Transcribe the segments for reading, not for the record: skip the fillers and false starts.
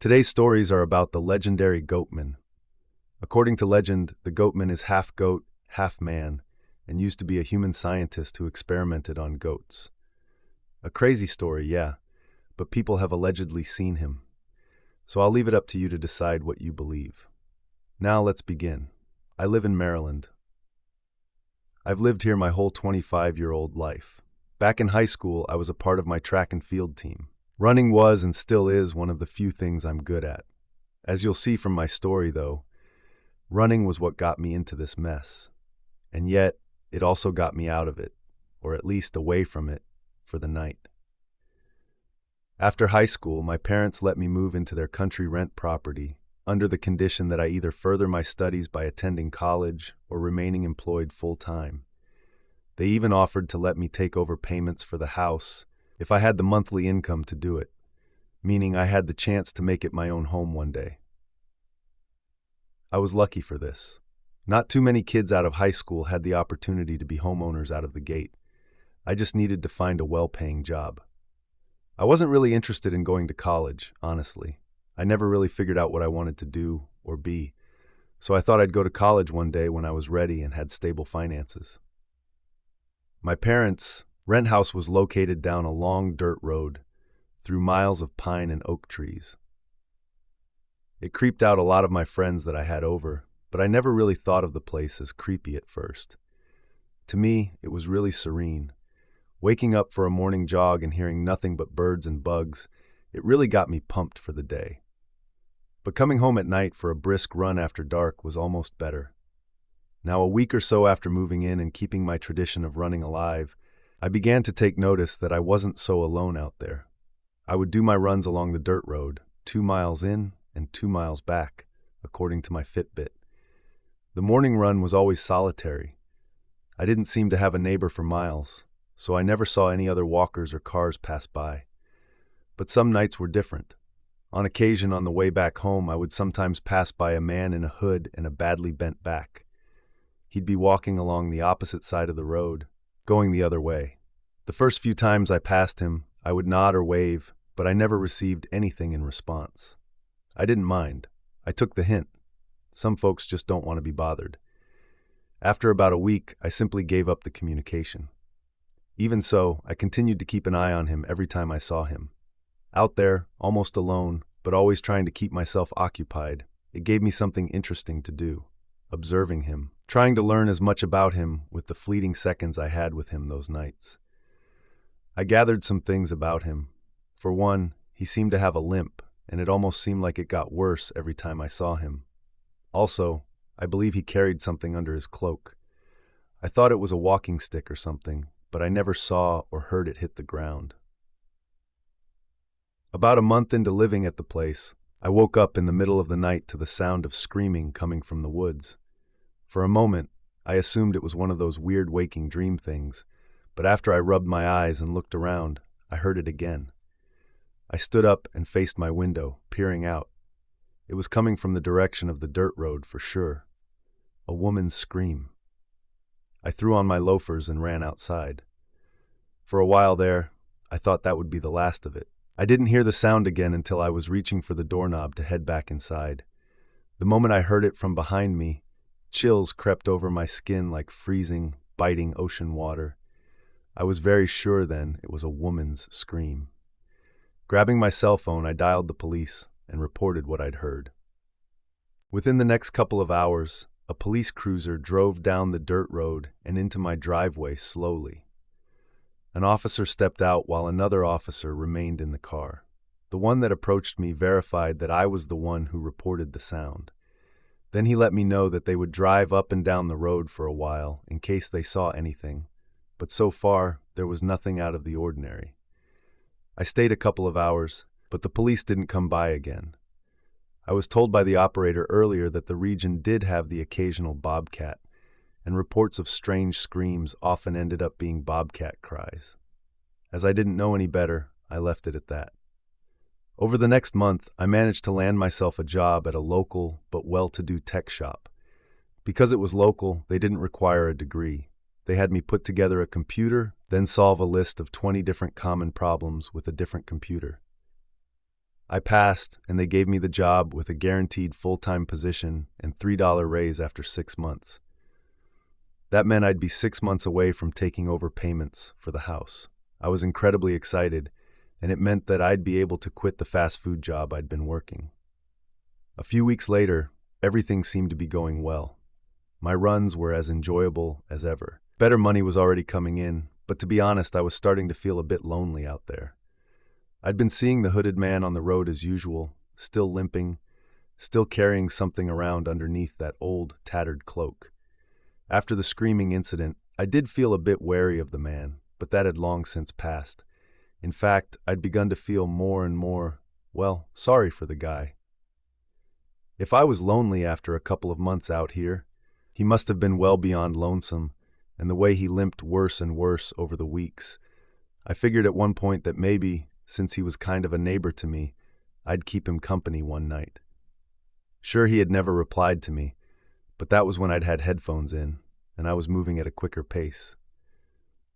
Today's stories are about the legendary Goatman. According to legend, the Goatman is half goat, half man, and used to be a human scientist who experimented on goats. A crazy story, yeah, but people have allegedly seen him. So I'll leave it up to you to decide what you believe. Now let's begin. I live in Maryland. I've lived here my whole 25-year-old life. Back in high school, I was a part of my track and field team. Running was and still is one of the few things I'm good at. As you'll see from my story, though, running was what got me into this mess. And yet, it also got me out of it, or at least away from it, for the night. After high school, my parents let me move into their country rent property under the condition that I either further my studies by attending college or remaining employed full-time. They even offered to let me take over payments for the house if I had the monthly income to do it, meaning I had the chance to make it my own home one day. I was lucky for this. Not too many kids out of high school had the opportunity to be homeowners out of the gate. I just needed to find a well-paying job. I wasn't really interested in going to college, honestly. I never really figured out what I wanted to do or be, so I thought I'd go to college one day when I was ready and had stable finances. My parents' rent house was located down a long dirt road through miles of pine and oak trees. It creeped out a lot of my friends that I had over, but I never really thought of the place as creepy at first. To me, it was really serene. Waking up for a morning jog and hearing nothing but birds and bugs, it really got me pumped for the day. But coming home at night for a brisk run after dark was almost better. Now, a week or so after moving in and keeping my tradition of running alive, I began to take notice that I wasn't so alone out there. I would do my runs along the dirt road, 2 miles in and 2 miles back, according to my Fitbit. The morning run was always solitary. I didn't seem to have a neighbor for miles, so I never saw any other walkers or cars pass by. But some nights were different. On occasion, on the way back home, I would sometimes pass by a man in a hood and a badly bent back. He'd be walking along the opposite side of the road, going the other way. The first few times I passed him, I would nod or wave, but I never received anything in response. I didn't mind. I took the hint. Some folks just don't want to be bothered. After about a week, I simply gave up the communication. Even so, I continued to keep an eye on him every time I saw him. Out there, almost alone, but always trying to keep myself occupied, it gave me something interesting to do. Observing him, trying to learn as much about him with the fleeting seconds I had with him those nights. I gathered some things about him. For one, he seemed to have a limp, and it almost seemed like it got worse every time I saw him. Also, I believe he carried something under his cloak. I thought it was a walking stick or something, but I never saw or heard it hit the ground. About a month into living at the place, I woke up in the middle of the night to the sound of screaming coming from the woods. For a moment, I assumed it was one of those weird waking dream things, but after I rubbed my eyes and looked around, I heard it again. I stood up and faced my window, peering out. It was coming from the direction of the dirt road for sure. A woman's scream. I threw on my loafers and ran outside. For a while there, I thought that would be the last of it. I didn't hear the sound again until I was reaching for the doorknob to head back inside. The moment I heard it from behind me, chills crept over my skin like freezing, biting ocean water. I was very sure then it was a woman's scream. Grabbing my cell phone, I dialed the police and reported what I'd heard. Within the next couple of hours, a police cruiser drove down the dirt road and into my driveway slowly. An officer stepped out while another officer remained in the car. The one that approached me verified that I was the one who reported the sound. Then he let me know that they would drive up and down the road for a while in case they saw anything, but so far there was nothing out of the ordinary. I stayed a couple of hours, but the police didn't come by again. I was told by the operator earlier that the region did have the occasional bobcat, and reports of strange screams often ended up being bobcat cries. As I didn't know any better, I left it at that. Over the next month, I managed to land myself a job at a local but well-to-do tech shop. Because it was local, they didn't require a degree. They had me put together a computer, then solve a list of 20 different common problems with a different computer. I passed, and they gave me the job with a guaranteed full-time position and $3 raise after 6 months. That meant I'd be 6 months away from taking over payments for the house. I was incredibly excited, and it meant that I'd be able to quit the fast food job I'd been working. A few weeks later, everything seemed to be going well. My runs were as enjoyable as ever. Better money was already coming in, but to be honest, I was starting to feel a bit lonely out there. I'd been seeing the hooded man on the road as usual, still limping, still carrying something around underneath that old, tattered cloak. After the screaming incident, I did feel a bit wary of the man, but that had long since passed. In fact, I'd begun to feel more and more, well, sorry for the guy. If I was lonely after a couple of months out here, he must have been well beyond lonesome, and the way he limped worse and worse over the weeks. I figured at one point that maybe, since he was kind of a neighbor to me, I'd keep him company one night. Sure, he had never replied to me, but that was when I'd had headphones in, and I was moving at a quicker pace.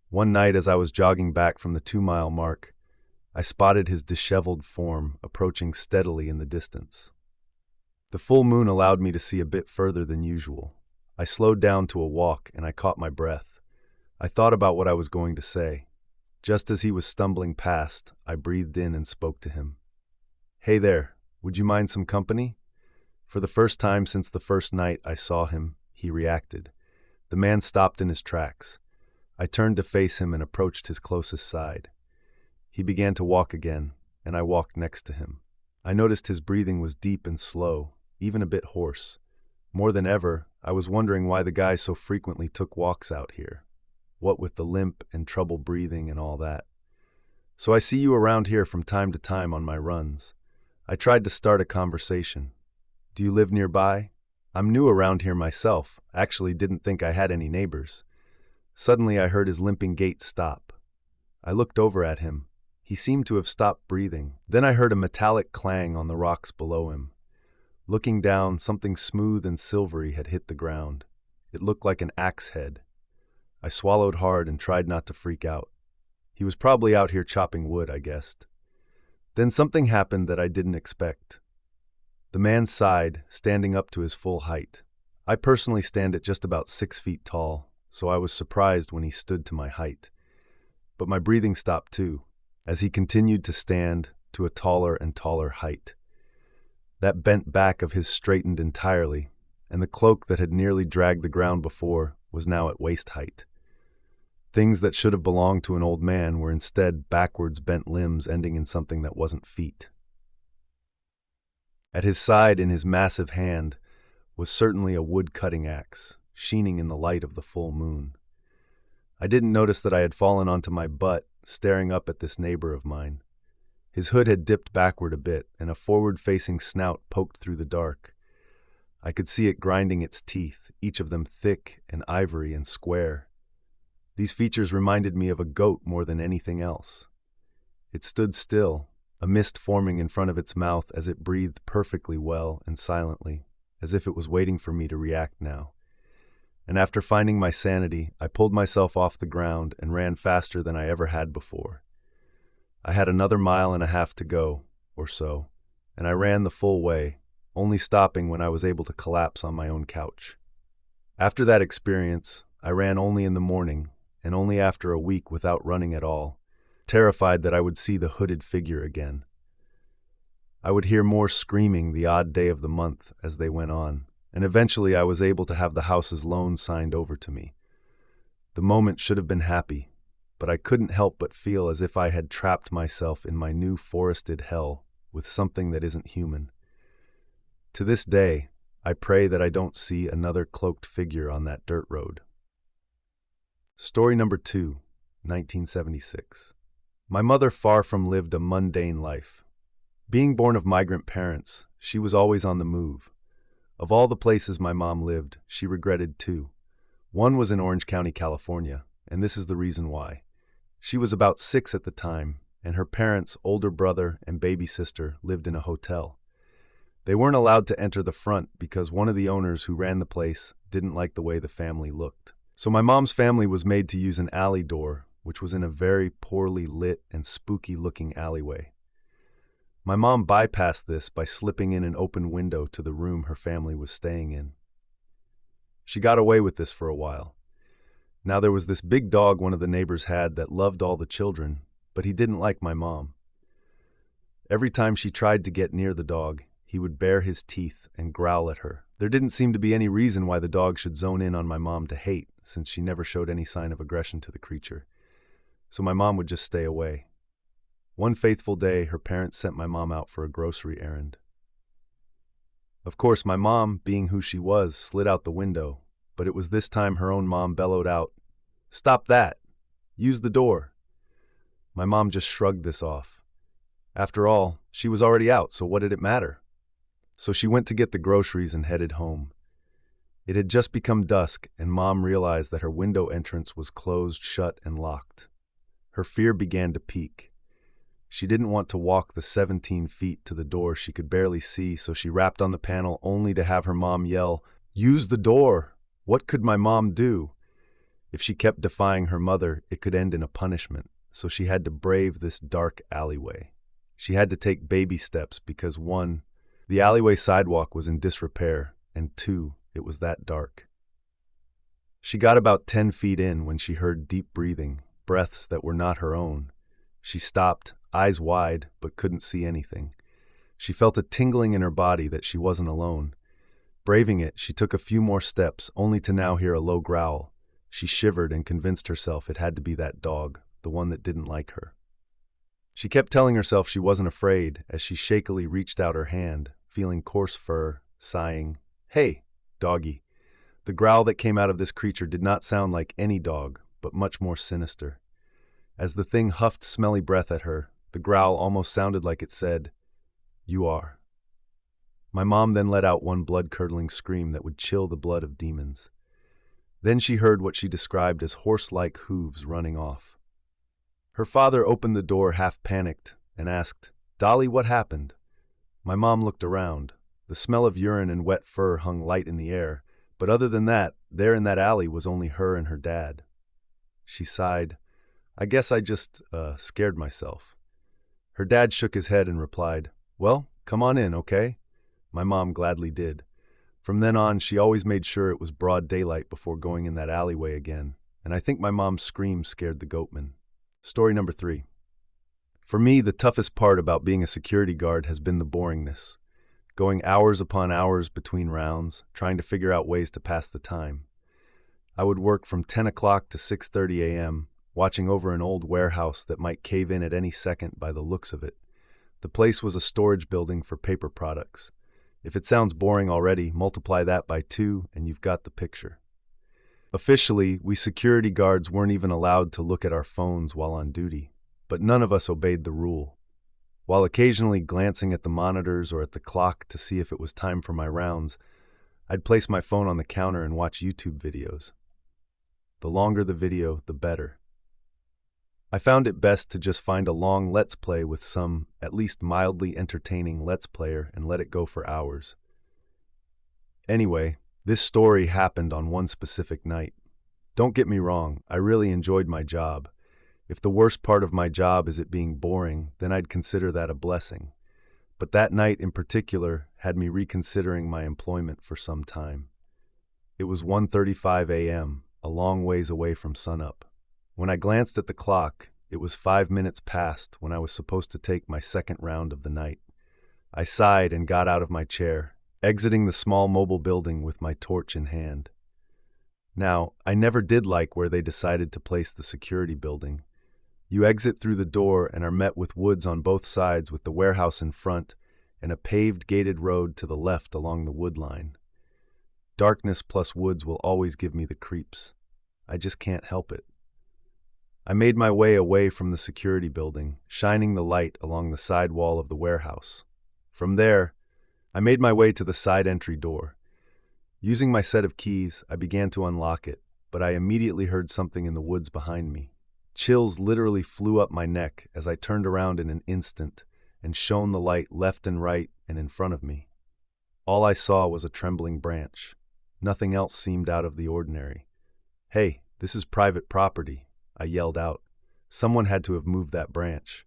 One night as I was jogging back from the 2-mile mark, I spotted his disheveled form approaching steadily in the distance. The full moon allowed me to see a bit further than usual. I slowed down to a walk and I caught my breath. I thought about what I was going to say. Just as he was stumbling past, I breathed in and spoke to him. "Hey there, would you mind some company?" For the first time since the first night I saw him, he reacted. The man stopped in his tracks. I turned to face him and approached his closest side. He began to walk again, and I walked next to him. I noticed his breathing was deep and slow, even a bit hoarse. More than ever, I was wondering why the guy so frequently took walks out here. What with the limp and trouble breathing and all that. "So I see you around here from time to time on my runs." I tried to start a conversation. "Do you live nearby? I'm new around here myself, actually didn't think I had any neighbors." Suddenly I heard his limping gait stop. I looked over at him. He seemed to have stopped breathing. Then I heard a metallic clang on the rocks below him. Looking down, something smooth and silvery had hit the ground. It looked like an axe head. I swallowed hard and tried not to freak out. He was probably out here chopping wood, I guessed. Then something happened that I didn't expect. The man sighed, standing up to his full height. I personally stand at just about 6 feet tall, so I was surprised when he stood to my height. But my breathing stopped too, as he continued to stand to a taller and taller height. That bent back of his straightened entirely, and the cloak that had nearly dragged the ground before was now at waist height. Things that should have belonged to an old man were instead backwards bent limbs ending in something that wasn't feet. At his side, in his massive hand, was certainly a wood-cutting axe, sheening in the light of the full moon. I didn't notice that I had fallen onto my butt, staring up at this neighbor of mine. His hood had dipped backward a bit, and a forward-facing snout poked through the dark. I could see it grinding its teeth, each of them thick and ivory and square. These features reminded me of a goat more than anything else. It stood still, a mist forming in front of its mouth as it breathed perfectly well and silently, as if it was waiting for me to react now. And after finding my sanity, I pulled myself off the ground and ran faster than I ever had before. I had another 1.5 miles to go, or so, and I ran the full way, only stopping when I was able to collapse on my own couch. After that experience, I ran only in the morning, and only after a week without running at all, terrified that I would see the hooded figure again. I would hear more screaming the odd day of the month as they went on, and eventually I was able to have the house's loan signed over to me. The moment should have been happy, but I couldn't help but feel as if I had trapped myself in my new forested hell with something that isn't human. To this day, I pray that I don't see another cloaked figure on that dirt road. Story number 2, 1976. My mother far from lived a mundane life. Being born of migrant parents, she was always on the move. Of all the places my mom lived, she regretted 2. One was in Orange County, California, and this is the reason why. She was about 6 at the time, and her parents' older brother and baby sister lived in a hotel. They weren't allowed to enter the front because one of the owners who ran the place didn't like the way the family looked. So my mom's family was made to use an alley door, which was in a very poorly lit and spooky-looking alleyway. My mom bypassed this by slipping in an open window to the room her family was staying in. She got away with this for a while. Now there was this big dog one of the neighbors had that loved all the children, but he didn't like my mom. Every time she tried to get near the dog, he would bare his teeth and growl at her. There didn't seem to be any reason why the dog should zone in on my mom to hate, since she never showed any sign of aggression to the creature. So my mom would just stay away. One faithful day, her parents sent my mom out for a grocery errand. Of course, my mom, being who she was, slid out the window, but it was this time her own mom bellowed out, "Stop that! Use the door!" My mom just shrugged this off. After all, she was already out, so what did it matter? So she went to get the groceries and headed home. It had just become dusk, and Mom realized that her window entrance was closed, shut, and locked. Her fear began to peak. She didn't want to walk the 17 feet to the door she could barely see, so she rapped on the panel only to have her mom yell, "Use the door!" What could my mom do? If she kept defying her mother, it could end in a punishment, so she had to brave this dark alleyway. She had to take baby steps because 1, the alleyway sidewalk was in disrepair, and 2, it was that dark. She got about 10 feet in when she heard deep breathing, breaths that were not her own. She stopped, eyes wide, but couldn't see anything. She felt a tingling in her body that she wasn't alone. Braving it, she took a few more steps, only to now hear a low growl. She shivered and convinced herself it had to be that dog, the one that didn't like her. She kept telling herself she wasn't afraid as she shakily reached out her hand, feeling coarse fur, sighing, "Hey, doggy." The growl that came out of this creature did not sound like any dog, but much more sinister. As the thing huffed smelly breath at her, the growl almost sounded like it said, "You are." My mom then let out one blood-curdling scream that would chill the blood of demons. Then she heard what she described as horse-like hooves running off. Her father opened the door half-panicked and asked, "Dolly, what happened?" My mom looked around. The smell of urine and wet fur hung light in the air, but other than that, there in that alley was only her and her dad. She sighed, "I guess I just, scared myself." Her dad shook his head and replied, "Well, come on in, okay?" My mom gladly did. From then on, she always made sure it was broad daylight before going in that alleyway again, and I think my mom's scream scared the goatman. Story number 3. For me, the toughest part about being a security guard has been the boringness. Going hours upon hours between rounds, trying to figure out ways to pass the time. I would work from 10 o'clock to 6:30 a.m., watching over an old warehouse that might cave in at any second by the looks of it. The place was a storage building for paper products. If it sounds boring already, multiply that by 2 and you've got the picture. Officially, we security guards weren't even allowed to look at our phones while on duty, but none of us obeyed the rule. While occasionally glancing at the monitors or at the clock to see if it was time for my rounds, I'd place my phone on the counter and watch YouTube videos. The longer the video, the better. I found it best to just find a long Let's Play with some, at least mildly entertaining Let's Player and let it go for hours. Anyway, this story happened on one specific night. Don't get me wrong, I really enjoyed my job. If the worst part of my job is it being boring, then I'd consider that a blessing. But that night in particular had me reconsidering my employment for some time. It was 1:35 a.m., a long ways away from sunup. When I glanced at the clock, it was 5 minutes past when I was supposed to take my second round of the night. I sighed and got out of my chair, exiting the small mobile building with my torch in hand. Now, I never did like where they decided to place the security building. You exit through the door and are met with woods on both sides with the warehouse in front and a paved gated road to the left along the wood line. Darkness plus woods will always give me the creeps. I just can't help it. I made my way away from the security building, shining the light along the side wall of the warehouse. From there, I made my way to the side entry door. Using my set of keys, I began to unlock it, but I immediately heard something in the woods behind me. Chills literally flew up my neck as I turned around in an instant and shone the light left and right and in front of me. All I saw was a trembling branch. Nothing else seemed out of the ordinary. "Hey, this is private property," I yelled out. Someone had to have moved that branch.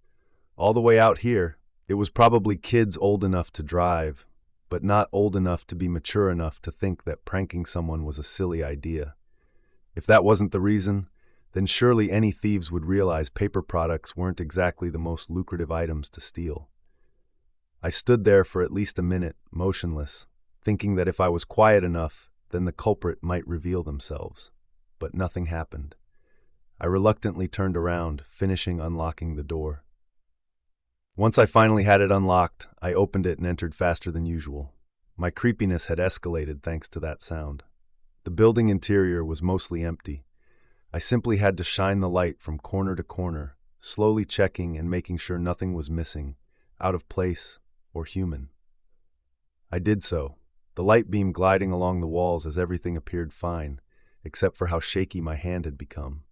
"All the way out here, It was probably kids old enough to drive, but not old enough to be mature enough to think that pranking someone was a silly idea. If that wasn't the reason, then surely any thieves would realize paper products weren't exactly the most lucrative items to steal. I stood there for at least a minute, motionless, thinking that if I was quiet enough, then the culprit might reveal themselves. But nothing happened. I reluctantly turned around, finishing unlocking the door. Once I finally had it unlocked, I opened it and entered faster than usual. My creepiness had escalated thanks to that sound. The building interior was mostly empty. I simply had to shine the light from corner to corner, slowly checking and making sure nothing was missing, out of place, or human. I did so, the light beam gliding along the walls as everything appeared fine, except for how shaky my hand had become.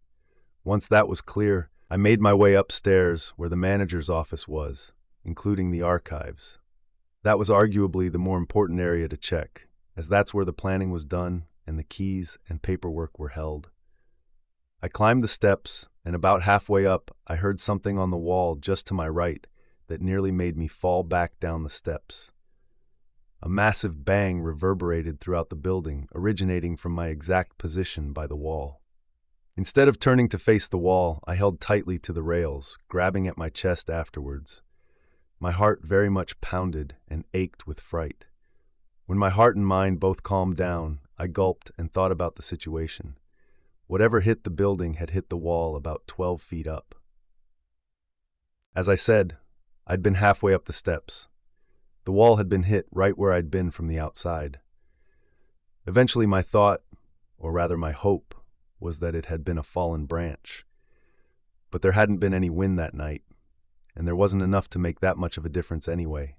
Once that was clear, I made my way upstairs where the manager's office was, including the archives. That was arguably the more important area to check, as that's where the planning was done and the keys and paperwork were held. I climbed the steps, and about halfway up, I heard something on the wall just to my right that nearly made me fall back down the steps. A massive bang reverberated throughout the building, originating from my exact position by the wall. Instead of turning to face the wall, I held tightly to the rails, grabbing at my chest afterwards. My heart very much pounded and ached with fright. When my heart and mind both calmed down, I gulped and thought about the situation. Whatever hit the building had hit the wall about 12 feet up. As I said, I'd been halfway up the steps. The wall had been hit right where I'd been from the outside. Eventually my thought, or rather my hope, was that it had been a fallen branch. But there hadn't been any wind that night, and there wasn't enough to make that much of a difference anyway.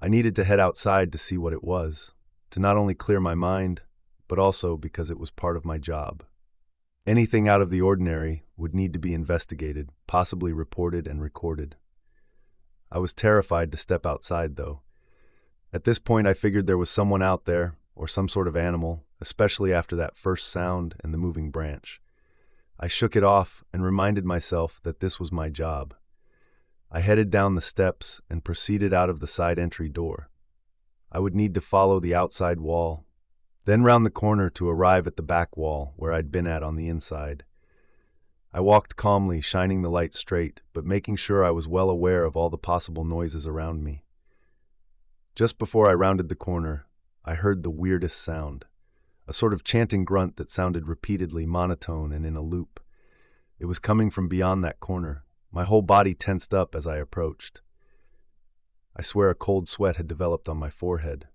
I needed to head outside to see what it was, to not only clear my mind, but also because it was part of my job. Anything out of the ordinary would need to be investigated, possibly reported and recorded. I was terrified to step outside, though. At this point, I figured there was someone out there, or some sort of animal, especially after that first sound and the moving branch. I shook it off and reminded myself that this was my job. I headed down the steps and proceeded out of the side entry door. I would need to follow the outside wall, then round the corner to arrive at the back wall where I'd been at on the inside. I walked calmly, shining the light straight, but making sure I was well aware of all the possible noises around me. Just before I rounded the corner, I heard the weirdest sound, a sort of chanting grunt that sounded repeatedly monotone and in a loop. It was coming from beyond that corner. My whole body tensed up as I approached. I swear a cold sweat had developed on my forehead.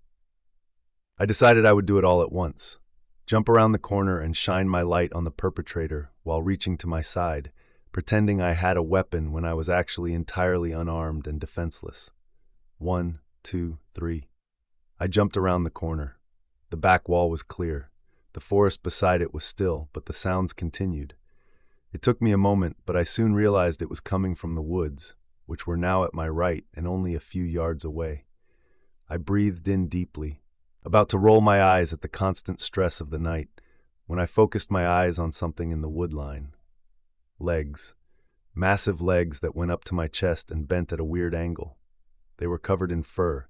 I decided I would do it all at once, jump around the corner and shine my light on the perpetrator while reaching to my side, pretending I had a weapon when I was actually entirely unarmed and defenseless. 1, 2, 3. I jumped around the corner. The back wall was clear. The forest beside it was still, but the sounds continued. It took me a moment, but I soon realized it was coming from the woods, which were now at my right and only a few yards away. I breathed in deeply, about to roll my eyes at the constant stress of the night, when I focused my eyes on something in the woodline. Legs. Massive legs that went up to my chest and bent at a weird angle. They were covered in fur.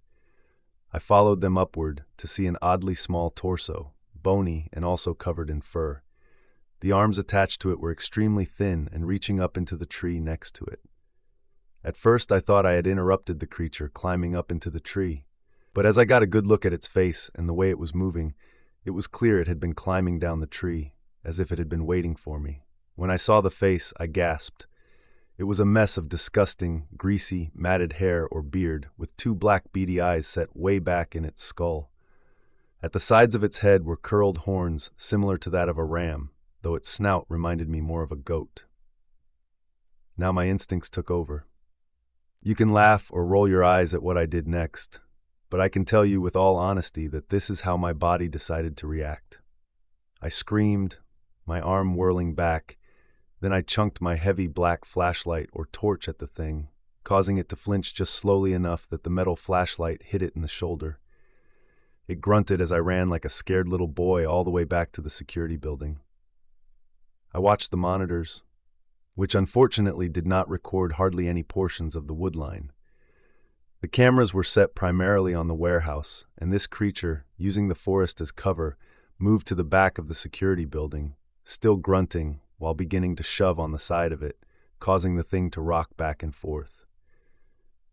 I followed them upward to see an oddly small torso, bony and also covered in fur. The arms attached to it were extremely thin and reaching up into the tree next to it. At first I thought I had interrupted the creature climbing up into the tree, but as I got a good look at its face and the way it was moving, it was clear it had been climbing down the tree, as if it had been waiting for me. When I saw the face, I gasped. It was a mess of disgusting, greasy, matted hair or beard, with 2 black beady eyes set way back in its skull. At the sides of its head were curled horns similar to that of a ram, though its snout reminded me more of a goat. Now my instincts took over. You can laugh or roll your eyes at what I did next, but I can tell you with all honesty that this is how my body decided to react. I screamed, my arm whirling back. Then I chunked my heavy black flashlight or torch at the thing, causing it to flinch just slowly enough that the metal flashlight hit it in the shoulder. It grunted as I ran like a scared little boy all the way back to the security building. I watched the monitors, which unfortunately did not record hardly any portions of the woodline. The cameras were set primarily on the warehouse, and this creature, using the forest as cover, moved to the back of the security building, still grunting while beginning to shove on the side of it, causing the thing to rock back and forth.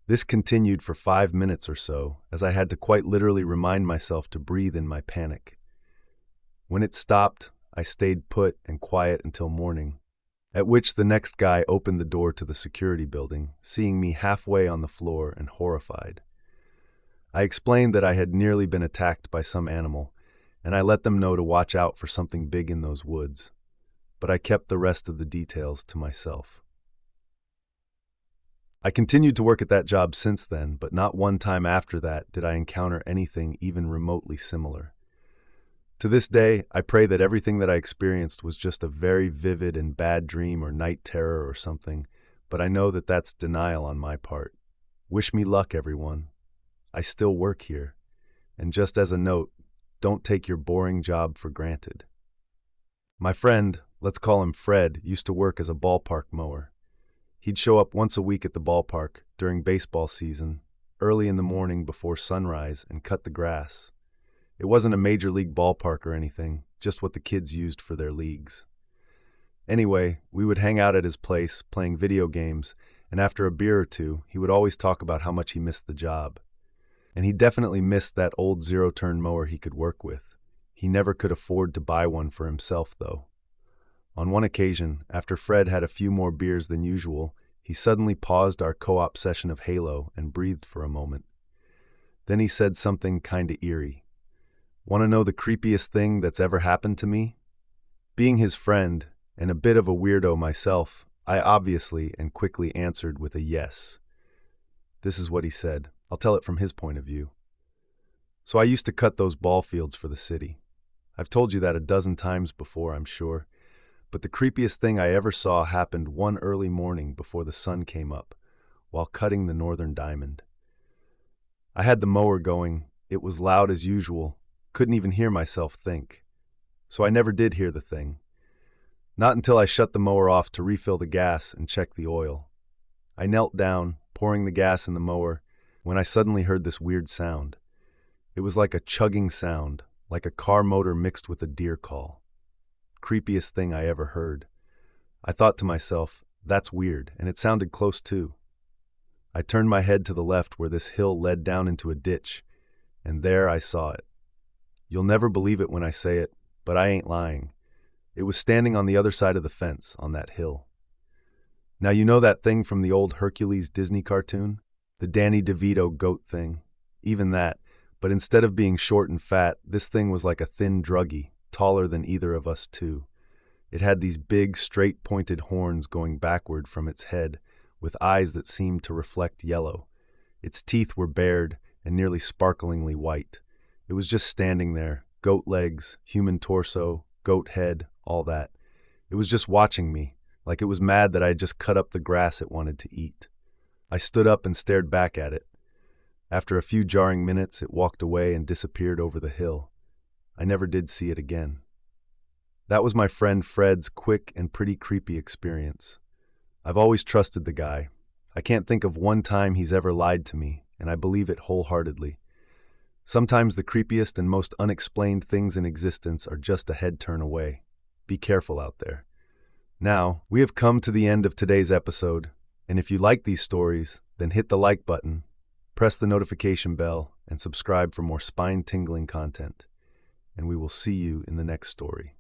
This continued for 5 minutes or so, as I had to quite literally remind myself to breathe in my panic. When it stopped, I stayed put and quiet until morning, at which the next guy opened the door to the security building, seeing me halfway on the floor and horrified. I explained that I had nearly been attacked by some animal, and I let them know to watch out for something big in those woods, but I kept the rest of the details to myself. I continued to work at that job since then, but not one time after that did I encounter anything even remotely similar. To this day, I pray that everything that I experienced was just a very vivid and bad dream or night terror or something, but I know that that's denial on my part. Wish me luck, everyone. I still work here, and just as a note, don't take your boring job for granted. My friend, let's call him Fred, used to work as a ballpark mower. He'd show up once a week at the ballpark during baseball season, early in the morning before sunrise, and cut the grass. It wasn't a major league ballpark or anything, just what the kids used for their leagues. Anyway, we would hang out at his place, playing video games, and after a beer or two, he would always talk about how much he missed the job. And he definitely missed that old zero-turn mower he could work with. He never could afford to buy one for himself, though. On one occasion, after Fred had a few more beers than usual, he suddenly paused our co-op session of Halo and breathed for a moment. Then he said something kinda eerie. Want to know the creepiest thing that's ever happened to me? Being his friend, and a bit of a weirdo myself, I obviously and quickly answered with a yes. This is what he said. I'll tell it from his point of view. So I used to cut those ball fields for the city. I've told you that a dozen times before, I'm sure. But the creepiest thing I ever saw happened one early morning before the sun came up, while cutting the northern diamond. I had the mower going. It was loud as usual. Couldn't even hear myself think. So I never did hear the thing. Not until I shut the mower off to refill the gas and check the oil. I knelt down, pouring the gas in the mower, when I suddenly heard this weird sound. It was like a chugging sound, like a car motor mixed with a deer call. Creepiest thing I ever heard. I thought to myself, that's weird, and it sounded close too. I turned my head to the left where this hill led down into a ditch, and there I saw it. You'll never believe it when I say it, but I ain't lying. It was standing on the other side of the fence, on that hill. Now you know that thing from the old Hercules Disney cartoon? The Danny DeVito goat thing. Even that, but instead of being short and fat, this thing was like a thin druggie, taller than either of us two. It had these big, straight-pointed horns going backward from its head, with eyes that seemed to reflect yellow. Its teeth were bared and nearly sparklingly white. It was just standing there, goat legs, human torso, goat head, all that. It was just watching me, like it was mad that I had just cut up the grass it wanted to eat. I stood up and stared back at it. After a few jarring minutes, it walked away and disappeared over the hill. I never did see it again. That was my friend Fred's quick and pretty creepy experience. I've always trusted the guy. I can't think of one time he's ever lied to me, and I believe it wholeheartedly. Sometimes the creepiest and most unexplained things in existence are just a head turn away. Be careful out there. Now, we have come to the end of today's episode, and if you like these stories, then hit the like button, press the notification bell, and subscribe for more spine-tingling content. And we will see you in the next story.